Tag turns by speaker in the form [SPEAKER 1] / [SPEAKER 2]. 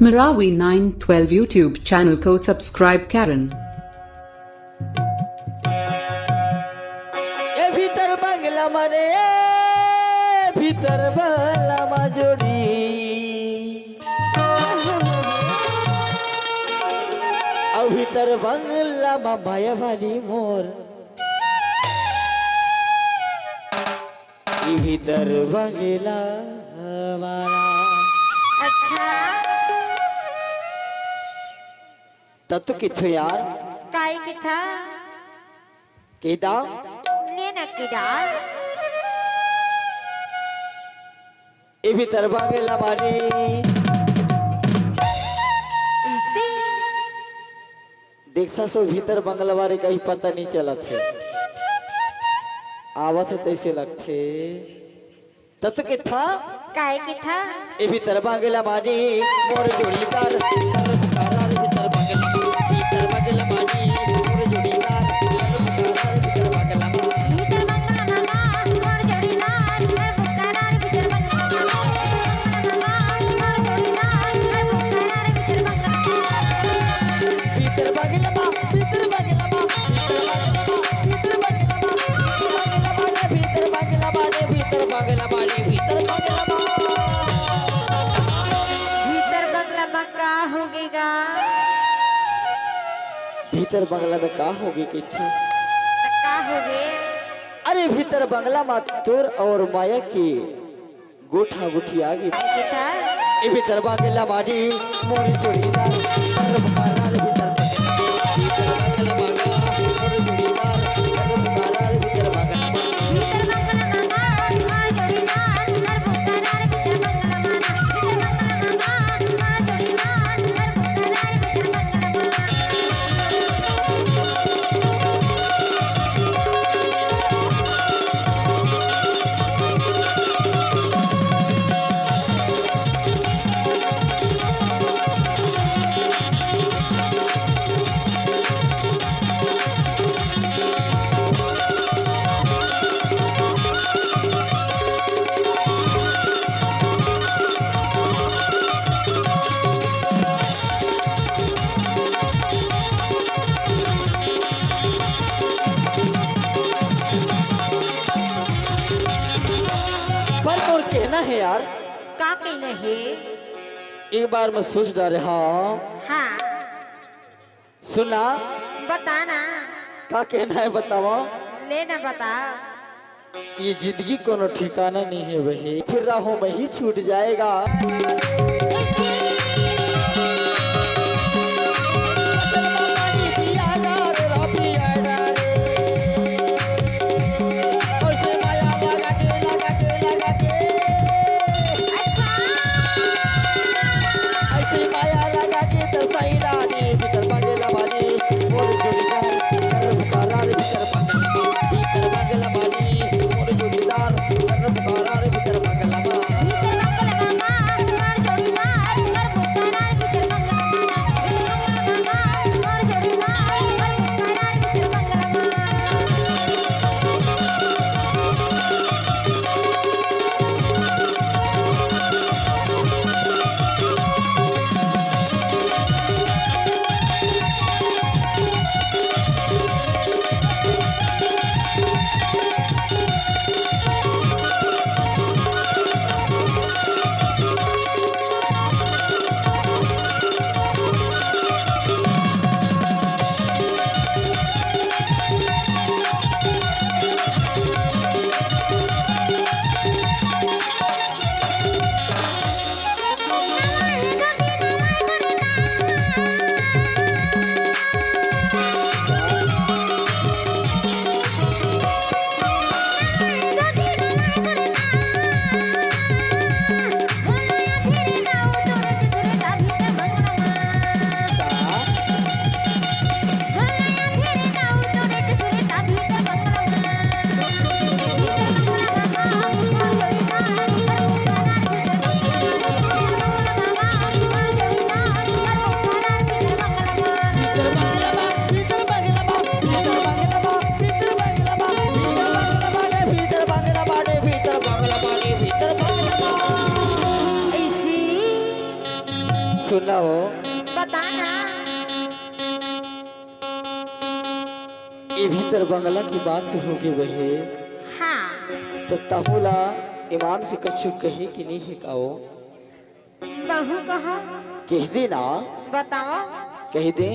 [SPEAKER 1] Marawi 912 YouTube channel को subscribe करें।
[SPEAKER 2] ए भीतर बंगला मने भीतर बंगला मजोड़ी और भीतर बंगला माया वाली मोर ई भीतर बंगला हमारा।
[SPEAKER 3] अच्छा
[SPEAKER 2] तब तो किथो यार
[SPEAKER 3] काय की था
[SPEAKER 2] केदा
[SPEAKER 3] लेना किडा
[SPEAKER 2] ए भीतर बंगला माने
[SPEAKER 3] इसे
[SPEAKER 2] देखता सो भीतर बंगला वाले का ही पता नहीं चला थे आवत है तैसे लगते तब के था
[SPEAKER 3] काय की था
[SPEAKER 2] ए भीतर बंगला माने मोर जोड़ीदार भीतर बंगला माने मोर जोड़ीदार भीतर बंगला
[SPEAKER 3] भीतर बंगला मामा मोर जोड़ीदार है बुकरार भीतर बंगला मामा मोर जोड़ीदार है बुकरार भीतर बंगला
[SPEAKER 2] भीतर बंगला भीतर
[SPEAKER 3] बंगला में का होगेगा
[SPEAKER 2] भीतर बंगला में का होगी कि
[SPEAKER 3] का होगे
[SPEAKER 2] अरे भीतर बंगला में तोर और माया की गोठा गुठी आगी
[SPEAKER 3] की था
[SPEAKER 2] ए भीतर बंगला मानी मोर जोड़ीदार भीतर बंगला मांगा मोर जोड़ीदार भीतर बंगला
[SPEAKER 3] भीतर बंगला मामा मोर जोड़ीदार है बुकरार भीतर बंगला मामा भीतर बंगला मामा मोर जोड़ीदार है
[SPEAKER 2] पर और कहना है यार
[SPEAKER 3] का कहना है
[SPEAKER 2] एक बार मैं सोच रहा हाँ
[SPEAKER 3] हाँ
[SPEAKER 2] सुना
[SPEAKER 3] बताना
[SPEAKER 2] का कहना है बताओ
[SPEAKER 3] लेना बता
[SPEAKER 2] ये जिंदगी कोनो ठिकाना नहीं है वही फिर राहों में ही छूट जाएगा
[SPEAKER 3] भीतर बंगला मामा मोर जोड़ीदार
[SPEAKER 2] सुना हो
[SPEAKER 3] बताना।
[SPEAKER 2] ये भीतर बंगला की बात होगी वही
[SPEAKER 3] हाँ
[SPEAKER 2] तो तहुला ईमान से कछु कही कि नहीं है काओ
[SPEAKER 3] बहू कहो
[SPEAKER 2] कह दे ना
[SPEAKER 3] बताओ।
[SPEAKER 2] कह दे